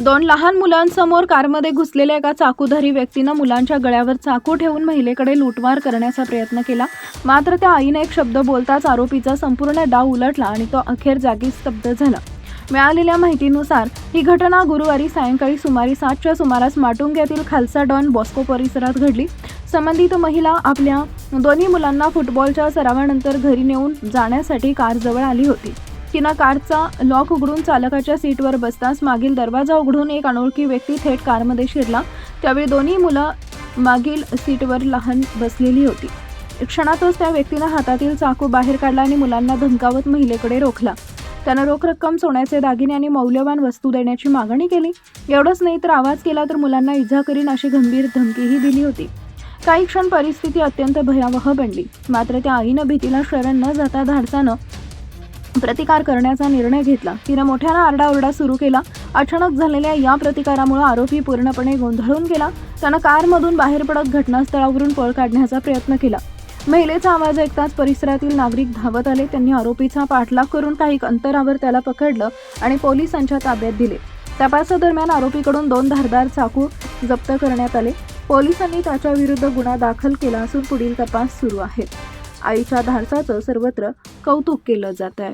दोन लहान मुलांसमोर कारमध्ये घुसलेल्या एका चाकूधारी व्यक्तीनं मुलांच्या गळ्यावर चाकू ठेवून महिलेकडे लूटमार करण्याचा प्रयत्न केला. मात्र त्या आईने एक शब्द बोलताच आरोपीचा संपूर्ण डाव उलटला आणि तो अखेर जागीच स्तब्ध झाला. मिळालेल्या माहितीनुसार ही घटना गुरुवारी सायंकाळी सुमारे 7च्या सुमारास माटुंग्यातील खालसा डॉन बॉस्को परिसरात घडली. संबंधित महिला आपल्या दोन्ही मुलांना फुटबॉलच्या सरावानंतर घरी नेऊन जाण्यासाठी कारजवळ आली होती. तिनं कारचा लॉक उघडून चालकाच्या सीटवर बसताच मागील दरवाजा उघडून एक अनोळखी व्यक्ती थेट कारमध्ये शिरला. त्यावेळी दोन्ही मुलं मागील सीटवर लहान बसलेली होती. क्षणातच त्या व्यक्तीनं हातातील चाकू बाहेर काढला आणि मुलांना धमकावत महिलेकडे रोखला. त्यानं रोख रक्कम, सोन्याचे दागिने आणि मौल्यवान वस्तू देण्याची मागणी केली. एवढंच नाही तर आवाज केला तर मुलांना इजा करीन अशी गंभीर धमकीही दिली होती. काही क्षण परिस्थिती अत्यंत भयावह बनली. मात्र त्या आईनं भीतीला शरण न जाता धाडसानं प्रतिकार करण्याचा निर्णय घेतला. तिनं मोठ्यानं आरडाओरडा सुरू केला. अचानक झालेल्या या प्रतिकारामुळे आरोपी पूर्णपणे गोंधळून गेला. त्यानं कारमधून बाहेर पडत घटनास्थळावरून पळ काढण्याचा प्रयत्न केला. महिलेचा आवाज ऐकताच परिसरातील नागरिक धावत आले. त्यांनी आरोपीचा पाठलाग करून काही अंतरावर त्याला पकडलं आणि पोलिसांच्या ताब्यात दिले. तपासादरम्यान आरोपीकडून 2 धारदार चाकू जप्त करण्यात आले. पोलिसांनी त्याच्या विरुद्ध गुन्हा दाखल केला असून पुढील तपास सुरू आहे. आईच्या धाडसाचं सर्वत्र कौतुक केलं जात आहे.